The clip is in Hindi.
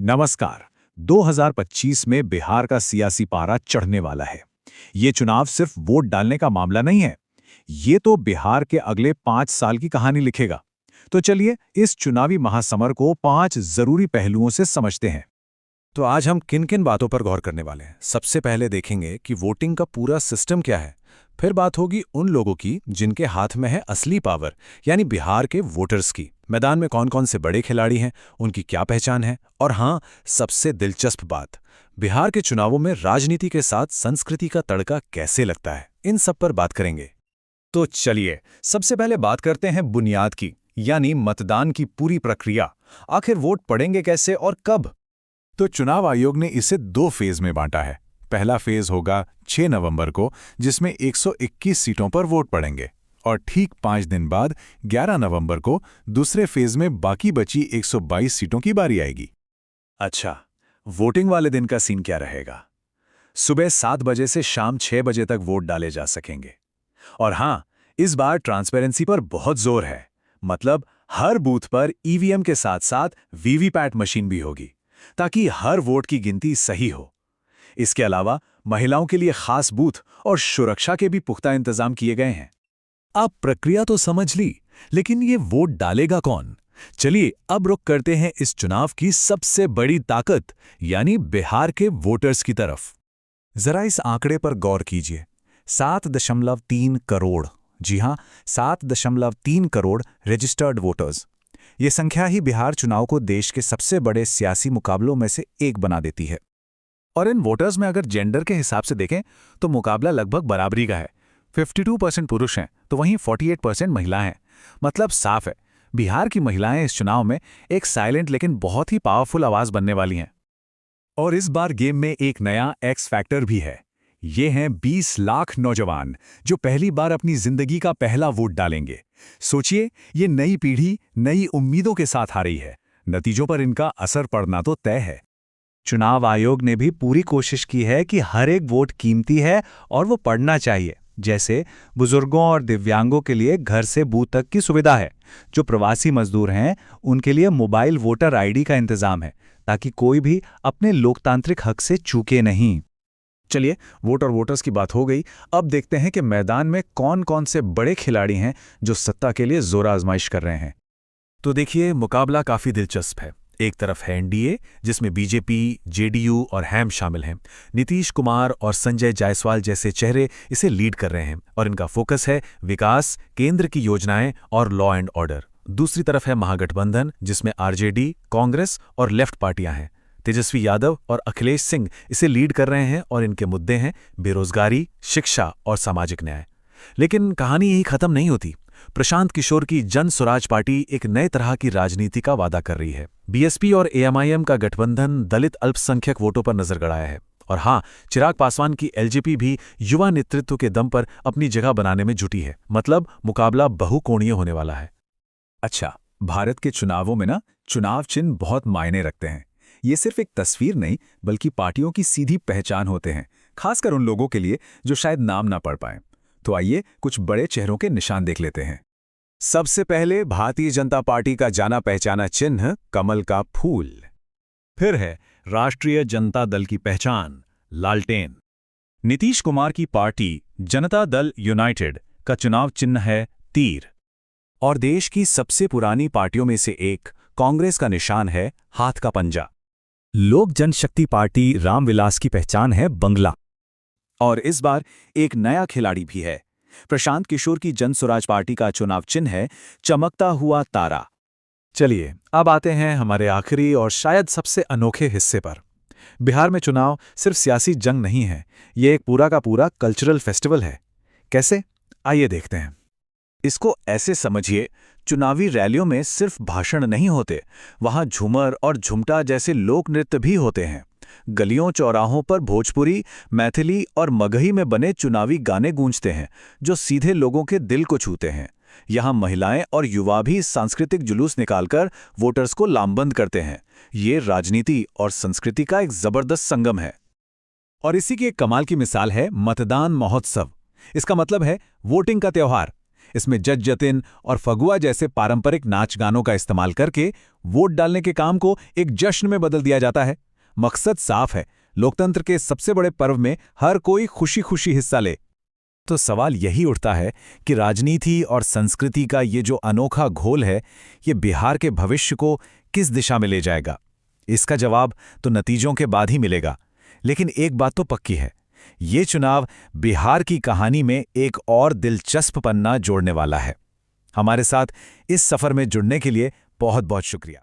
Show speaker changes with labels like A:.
A: नमस्कार। 2025 में बिहार का सियासी पारा चढ़ने वाला है। ये चुनाव सिर्फ वोट डालने का मामला नहीं है, ये तो बिहार के अगले 5 साल की कहानी लिखेगा। तो चलिए इस चुनावी महासमर को 5 जरूरी पहलुओं से समझते हैं।
B: तो आज हम किन किन बातों पर गौर करने वाले हैं। सबसे पहले देखेंगे कि वोटिंग का पूरा सिस्टम क्या है। फिर बात होगी उन लोगों की जिनके हाथ में है असली पावर, यानी बिहार के वोटर्स की। मैदान में कौन कौन से बड़े खिलाड़ी हैं, उनकी क्या पहचान है, और हाँ, सबसे दिलचस्प बात, बिहार के चुनावों में राजनीति के साथ संस्कृति का तड़का कैसे लगता है। इन सब पर बात करेंगे।
A: तो चलिए सबसे पहले बात करते हैं बुनियाद की, यानी मतदान की पूरी प्रक्रिया। आखिर वोट पड़ेंगे कैसे और कब?
B: तो चुनाव आयोग ने इसे 2 फेज में बांटा है। पहला फेज होगा 6 नवंबर को, जिसमें 121 सीटों पर वोट पड़ेंगे, और ठीक 5 दिन बाद 11 नवंबर को दूसरे फेज में बाकी बची 122 सीटों की बारी आएगी।
A: अच्छा, वोटिंग वाले दिन का सीन क्या रहेगा? सुबह 7 बजे से शाम 6 बजे तक वोट डाले जा सकेंगे। और हाँ, इस बार ट्रांसपेरेंसी पर बहुत जोर है। मतलब हर बूथ पर ईवीएम के साथ साथ वीवीपैट मशीन भी होगी, ताकि हर वोट की गिनती सही हो। इसके अलावा महिलाओं के लिए खास बूथ और सुरक्षा के भी पुख्ता इंतजाम किए गए हैं।
B: आप प्रक्रिया तो समझ ली, लेकिन ये वोट डालेगा कौन? चलिए अब रुख करते हैं इस चुनाव की सबसे बड़ी ताकत, यानी बिहार के वोटर्स की तरफ। जरा इस आंकड़े पर गौर कीजिए। 7.3 करोड़, जी हां, 7.3 करोड़ रजिस्टर्ड वोटर्स। ये संख्या ही बिहार चुनाव को देश के सबसे बड़े सियासी मुकाबलों में से एक बना देती है।
A: और इन वोटर्स में अगर जेंडर के हिसाब से देखें तो मुकाबला लगभग बराबरी का है। 52% पुरुष हैं तो वहीं 48% महिला हैं। मतलब साफ है, बिहार की महिलाएं इस चुनाव में एक साइलेंट लेकिन बहुत ही पावरफुल आवाज बनने वाली हैं। और इस बार गेम में एक नया एक्स फैक्टर भी है। ये हैं 20 लाख नौजवान जो पहली बार अपनी जिंदगी का पहला वोट डालेंगे। सोचिए, ये नई पीढ़ी नई उम्मीदों के साथ आ रही है। नतीजों पर इनका असर पड़ना तो तय है।
C: चुनाव आयोग ने भी पूरी कोशिश की है कि हर एक वोट कीमती है और वो पड़ना चाहिए। जैसे बुजुर्गों और दिव्यांगों के लिए घर से बूथ तक की सुविधा है। जो प्रवासी मजदूर हैं उनके लिए मोबाइल वोटर आईडी का इंतजाम है, ताकि कोई भी अपने लोकतांत्रिक हक से चूके नहीं।
A: चलिए, वोट और वोटर्स की बात हो गई। अब देखते हैं कि मैदान में कौन कौन से बड़े खिलाड़ी हैं जो सत्ता के लिए जोर आजमाइश कर रहे हैं।
B: तो देखिए, मुकाबला काफी दिलचस्प है। एक तरफ है एनडीए, जिसमें बीजेपी, जेडीयू और हैम शामिल हैं। नीतीश कुमार और संजय जायसवाल जैसे चेहरे इसे लीड कर रहे हैं, और इनका फोकस है विकास, केंद्र की योजनाएं और लॉ एंड ऑर्डर। दूसरी तरफ है महागठबंधन, जिसमें आरजेडी, कांग्रेस और लेफ्ट पार्टियां हैं। तेजस्वी यादव और अखिलेश सिंह इसे लीड कर रहे हैं, और इनके मुद्दे हैं बेरोजगारी, शिक्षा और सामाजिक न्याय। लेकिन कहानी यही खत्म नहीं होती। प्रशांत किशोर की जन स्वराज पार्टी एक नए तरह की राजनीति का वादा कर रही है। बीएसपी और एएमआईएम का गठबंधन दलित अल्पसंख्यक वोटों पर नजर गड़ाया है। और हाँ, चिराग पासवान की एलजेपी भी युवा नेतृत्व के दम पर अपनी जगह बनाने में जुटी है। मतलब मुकाबला बहुकोणीय होने वाला है।
A: अच्छा, भारत के चुनावों में ना चुनाव चिन्ह बहुत मायने रखते हैं। ये सिर्फ एक तस्वीर नहीं, बल्कि पार्टियों की सीधी पहचान होते हैं, खासकर उन लोगों के लिए जो शायद नाम ना पढ़ पाएं। तो आइए कुछ बड़े चेहरों के निशान देख लेते हैं। सबसे पहले भारतीय जनता पार्टी का जाना पहचाना चिन्ह कमल का फूल।
B: फिर है राष्ट्रीय जनता दल की पहचान लालटेन।
A: नीतीश कुमार की पार्टी जनता दल यूनाइटेड का चुनाव चिन्ह है तीर। और देश की सबसे पुरानी पार्टियों में से एक कांग्रेस का निशान है हाथ का पंजा।
C: लोक जनशक्ति पार्टी रामविलास की पहचान है बंगला।
A: और इस बार एक नया खिलाड़ी भी है। प्रशांत किशोर की जन स्वराज पार्टी का चुनाव चिन्ह है चमकता हुआ तारा।
B: चलिए अब आते हैं हमारे आखिरी और शायद सबसे अनोखे हिस्से पर। बिहार में चुनाव सिर्फ सियासी जंग नहीं है, ये एक पूरा का पूरा कल्चरल फेस्टिवल है। कैसे? आइए देखते हैं।
A: इसको ऐसे समझिए, चुनावी रैलियों में सिर्फ भाषण नहीं होते, वहां झूमर और झुमटा जैसे लोक नृत्य भी होते हैं। गलियों चौराहों पर भोजपुरी, मैथिली और मगही में बने चुनावी गाने गूंजते हैं, जो सीधे लोगों के दिल को छूते हैं। यहाँ महिलाएं और युवा भी सांस्कृतिक जुलूस निकालकर वोटर्स को लामबंद करते हैं। ये राजनीति और संस्कृति का एक जबरदस्त संगम है। और इसी की एक कमाल की मिसाल है मतदान महोत्सव। इसका मतलब है वोटिंग का त्योहार। इसमें जज जतिन और फगुआ जैसे पारंपरिक नाच गानों का इस्तेमाल करके वोट डालने के काम को एक जश्न में बदल दिया जाता है। मकसद साफ है, लोकतंत्र के सबसे बड़े पर्व में हर कोई खुशी खुशी हिस्सा ले। तो सवाल यही उठता है कि राजनीति और संस्कृति का ये जो अनोखा घोल है, ये बिहार के भविष्य को किस दिशा में ले जाएगा? इसका जवाब तो नतीजों के बाद ही मिलेगा। लेकिन एक बात तो पक्की है, ये चुनाव बिहार की कहानी में एक और दिलचस्प पन्ना जोड़ने वाला है। हमारे साथ इस सफर में जुड़ने के लिए बहुत बहुत शुक्रिया।